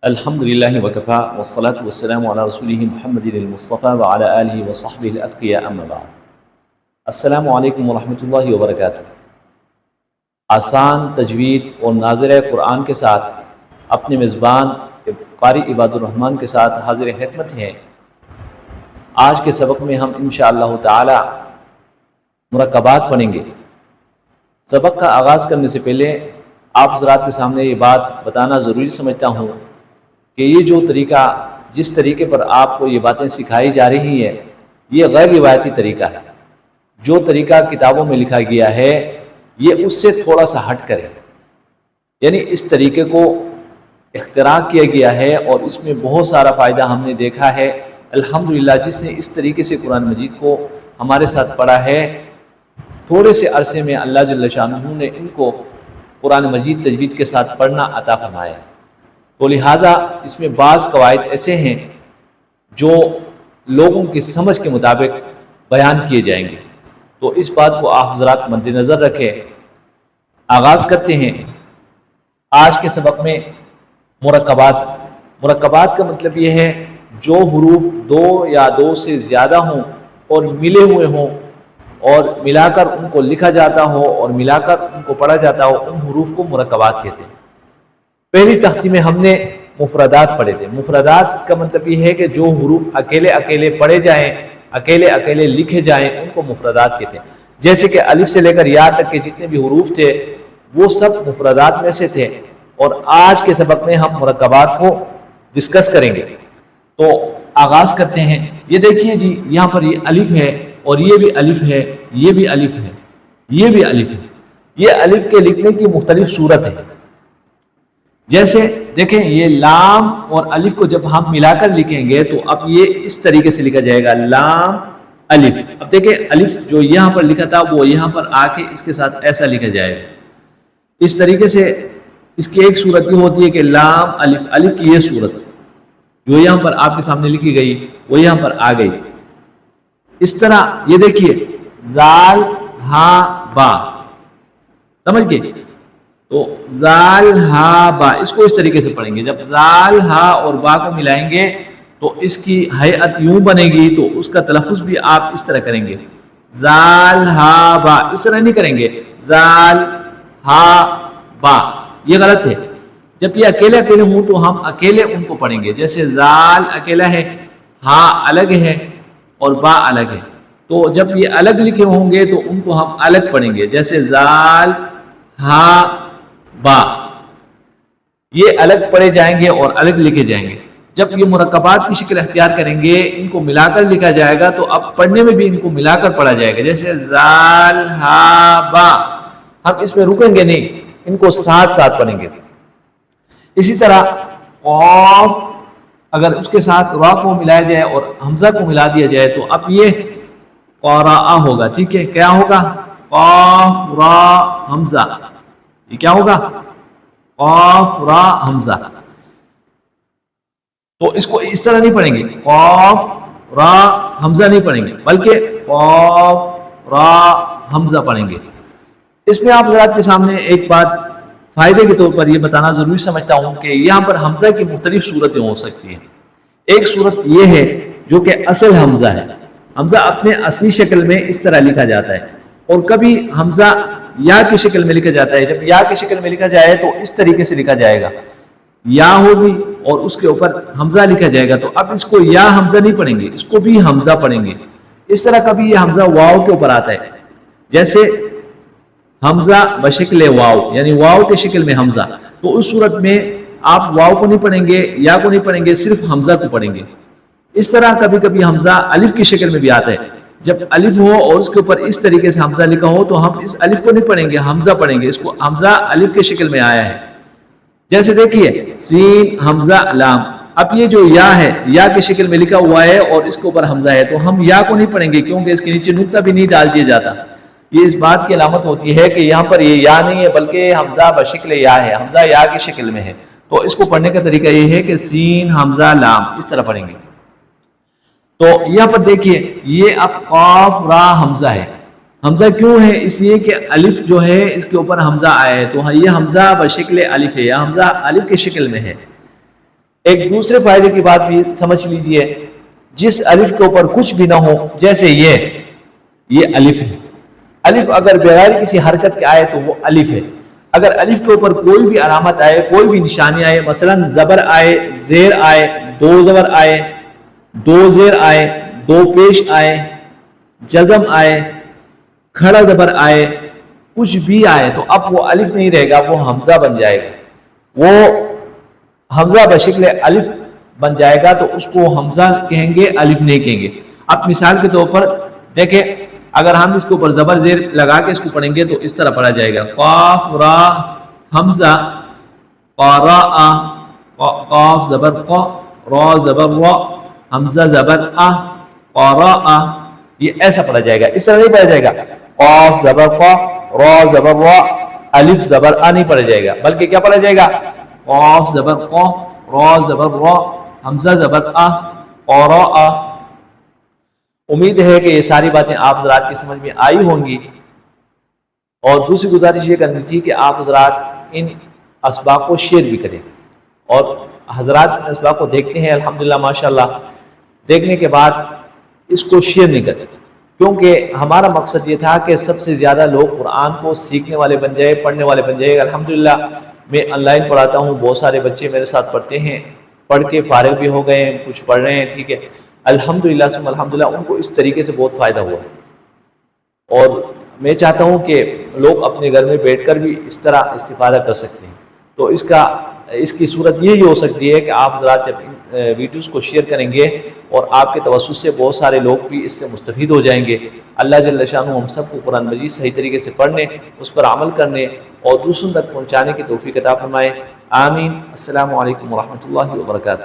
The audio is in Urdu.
الحمد للہ وکفا والصلاة والسلام علی رسولہ محمد المصطفیٰ وعلی آلہ وصحبہ الاتقیاء اما بعد۔ السلام علیکم ورحمۃ اللہ وبرکاتہ۔ آسان تجوید اور ناظر قرآن کے ساتھ اپنے میزبان قاری عباد الرحمن کے ساتھ حاضر خدمت ہیں۔ آج کے سبق میں ہم انشاءاللہ تعالی مرکبات پڑھیں گے۔ سبق کا آغاز کرنے سے پہلے آپ حضرات کے سامنے یہ بات بتانا ضروری سمجھتا ہوں کہ یہ جو طریقہ جس طریقے پر آپ کو یہ باتیں سکھائی جا رہی ہیں یہ غیر روایتی طریقہ ہے۔ جو طریقہ کتابوں میں لکھا گیا ہے یہ اس سے تھوڑا سا ہٹ کر ہے، یعنی اس طریقے کو اختراع کیا گیا ہے اور اس میں بہت سارا فائدہ ہم نے دیکھا ہے۔ الحمدللہ جس نے اس طریقے سے قرآن مجید کو ہمارے ساتھ پڑھا ہے، تھوڑے سے عرصے میں اللہ جل شانہ نے ان کو قرآن مجید تجوید کے ساتھ پڑھنا عطا فرمایا ہے۔ تو لہٰذا اس میں بعض قواعد ایسے ہیں جو لوگوں کی سمجھ کے مطابق بیان کیے جائیں گے، تو اس بات کو آپ حضرات مد نظر رکھیں۔ آغاز کرتے ہیں آج کے سبق میں مرکبات۔ مرکبات کا مطلب یہ ہے جو حروف دو یا دو سے زیادہ ہوں اور ملے ہوئے ہوں اور ملا کر ان کو لکھا جاتا ہو اور ملا کر ان کو پڑھا جاتا ہو، ان حروف کو مرکبات کہتے ہیں۔ پہلی تختی میں ہم نے مفردات پڑھے تھے۔ مفردات کا مطلب یہ ہے کہ جو حروف اکیلے اکیلے پڑھے جائیں، اکیلے اکیلے لکھے جائیں، ان کو مفردات کہتے ہیں۔ جیسے کہ الف سے لے کر یا تک کے جتنے بھی حروف تھے وہ سب مفردات میں سے تھے، اور آج کے سبق میں ہم مرکبات کو ڈسکس کریں گے۔ تو آغاز کرتے ہیں۔ یہ دیکھیے جی، یہاں پر یہ الف ہے اور یہ بھی الف ہے، یہ بھی الف ہے، یہ بھی الف ہے۔ یہ الف کے لکھنے کی مختلف صورت ہے۔ جیسے دیکھیں یہ لام اور الف کو جب ہم ملا کر لکھیں گے تو اب یہ اس طریقے سے لکھا جائے گا، لام الف۔ اب دیکھیں الف جو یہاں پر لکھا تھا وہ یہاں پر آ کے اس کے ساتھ ایسا لکھا جائے گا۔ اس طریقے سے اس کی ایک صورت یہ ہوتی ہے کہ لام الف، الف کی یہ صورت جو یہاں پر آپ کے سامنے لکھی گئی وہ یہاں پر آ گئی۔ اس طرح یہ دیکھیے زال ہا با، سمجھ گئے؟ تو زال ہا با اس کو اس طریقے سے پڑھیں گے۔ جب زال ہا اور با کو ملائیں گے تو اس کی ہیئت یوں بنے گی، تو اس کا تلفظ بھی آپ اس طرح کریں گے، زال ہا با۔ اس طرح نہیں کریں گے زال ہا با، یہ غلط ہے۔ جب یہ اکیلے اکیلے ہوں تو ہم اکیلے ان کو پڑھیں گے، جیسے زال اکیلا ہے، ہا الگ ہے اور با الگ ہے۔ تو جب یہ الگ لکھے ہوں گے تو ان کو ہم الگ پڑھیں گے، جیسے زال ہا با، یہ الگ پڑھے جائیں گے اور الگ لکھے جائیں گے۔ جب یہ مرکبات کی شکل اختیار کریں گے، ان کو ملا کر لکھا جائے گا تو اب پڑھنے میں بھی ان کو ملا کر پڑھا جائے گا، جیسے زال ہا با۔ ہم اس میں رکیں گے نہیں، ان کو ساتھ ساتھ پڑھیں گے۔ اسی طرح قاف اگر اس کے ساتھ را کو ملایا جائے اور حمزہ کو ملا دیا جائے تو اب یہ قراء ہوگا، ٹھیک ہے؟ کیا ہوگا؟ قاف را حمزہ، یہ کیا ہوگا؟ قاف را حمزہ۔ تو اس کو اس طرح نہیں پڑھیں گے، قاف را حمزہ نہیں پڑھیں گے، بلکہ قاف را حمزہ پڑھیں گے۔ اس میں آپ حضرات کے سامنے ایک بات فائدے کے طور پر یہ بتانا ضروری سمجھتا ہوں کہ یہاں پر حمزہ کی مختلف صورتیں ہو سکتی ہیں۔ ایک صورت یہ ہے جو کہ اصل حمزہ ہے، حمزہ اپنے اصلی شکل میں اس طرح لکھا جاتا ہے، اور کبھی حمزہ یا کی شکل میں لکھا جاتا ہے۔ جب یا کی شکل میں لکھا جائے تو اس طریقے سے لکھا جائے گا، یا ہوگی اور اس کے اوپر حمزہ لکھا جائے گا، تو اب اس کو یا حمزہ نہیں پڑھیں گے، اس کو بھی حمزہ پڑھیں گے۔ اس طرح کبھی یہ حمزہ واو کے اوپر آتا ہے، جیسے حمزہ بشکل واو، یعنی واو کے شکل میں حمزہ، تو اس صورت میں آپ واو کو نہیں پڑھیں گے، یا کو نہیں پڑھیں گے، صرف حمزہ کو پڑھیں گے۔ اس طرح کبھی کبھی حمزہ الف کی شکل میں بھی آتا ہے، جب الف ہو اور اس کے اوپر اس طریقے سے حمزہ لکھا ہو تو ہم اس الف کو نہیں پڑھیں گے، حمزہ پڑھیں گے۔ اس کو حمزہ الف کے شکل میں آیا ہے، جیسے دیکھیے سین حمزہ لام۔ اب یہ جو یا ہے یا کی شکل میں لکھا ہوا ہے اور اس کے اوپر حمزہ ہے، تو ہم یا کو نہیں پڑھیں گے کیونکہ اس کے نیچے نقطہ بھی نہیں ڈال دیا جاتا۔ یہ اس بات کی علامت ہوتی ہے کہ یہاں پر یہ یا نہیں ہے بلکہ حمزہ بشکل یا ہے، حمزہ یا کی شکل میں ہے۔ تو اس کو پڑھنے کا طریقہ یہ ہے کہ سین حمزہ لام اس طرح پڑھیں گے۔ تو یہاں پر دیکھیے یہ اب قاف را حمزہ ہے۔ حمزہ کیوں ہے؟ اس لیے کہ الف جو ہے اس کے اوپر حمزہ آیا ہے، تو یہ حمزہ بشکل الف ہے، یا حمزہ الف کی شکل میں ہے۔ ایک دوسرے فائدے کی بات بھی سمجھ لیجئے، جس الف کے اوپر کچھ بھی نہ ہو، جیسے یہ الف ہے، الف اگر بغیر کسی حرکت کے آئے تو وہ الف ہے۔ اگر الف کے اوپر کوئی بھی علامت آئے، کوئی بھی نشانی آئے، مثلا زبر آئے، زیر آئے، دو زبر آئے، دو زیر آئے، دو پیش آئے، جزم آئے، کھڑا زبر آئے، کچھ بھی آئے، تو اب وہ الف نہیں رہے گا، وہ حمزہ بن جائے گا۔ وہ حمزہ بشکل الف بن جائے گا، تو اس کو حمزہ کہیں گے، الف نہیں کہیں گے۔ اب مثال کے طور پر دیکھیں، اگر ہم اس کے اوپر زبر زیر لگا کے اس کو پڑھیں گے تو اس طرح پڑھا جائے گا، قاف را حمزہ قارا، قاف زبر ق، را زبر را، حمزہ زبر ا، قارا، یہ ایسا پڑھا جائے گا۔ اس طرح نہیں پڑھا جائے گا قاف زبر ق، را زبر را، الف زبر ا نہیں پڑھا جائے گا، بلکہ کیا پڑھا جائے گا؟ قاف زبر ق، را زبر را، حمزہ زبر ا، قارا۔ امید ہے کہ یہ ساری باتیں آپ حضرات کی سمجھ میں آئی ہوں گی، اور دوسری گزارش یہ کرنی تھی کہ آپ حضرات ان اسباق کو شیئر بھی کریں، اور حضرات ان اسباق کو دیکھتے ہیں الحمدللہ ماشاءاللہ، دیکھنے کے بعد اس کو شیئر نہیں کرتے، کیونکہ ہمارا مقصد یہ تھا کہ سب سے زیادہ لوگ قرآن کو سیکھنے والے بن جائے، پڑھنے والے بن جائے۔ الحمدللہ میں آن لائن پڑھاتا ہوں، بہت سارے بچے میرے ساتھ پڑھتے ہیں، پڑھ کے فارغ بھی ہو گئے ہیں، کچھ پڑھ رہے ہیں، ٹھیک ہے، الحمدللہ ثم الحمدللہ، ان کو اس طریقے سے بہت فائدہ ہوا ہے۔ اور میں چاہتا ہوں کہ لوگ اپنے گھر میں بیٹھ کر بھی اس طرح استفادہ کر سکتے ہیں۔ تو اس کی صورت یہی ہو سکتی ہے کہ آپ حضرات جب ویڈیوز کو شیئر کریں گے اور آپ کے توسط سے بہت سارے لوگ بھی اس سے مستفید ہو جائیں گے۔ اللہ جل شانہ ہم سب کو قرآن مجید صحیح طریقے سے پڑھنے، اس پر عمل کرنے اور دوسروں تک پہنچانے کی توفیق عطا فرمائے، آمین۔ السلام علیکم ورحمۃ اللہ وبرکاتہ۔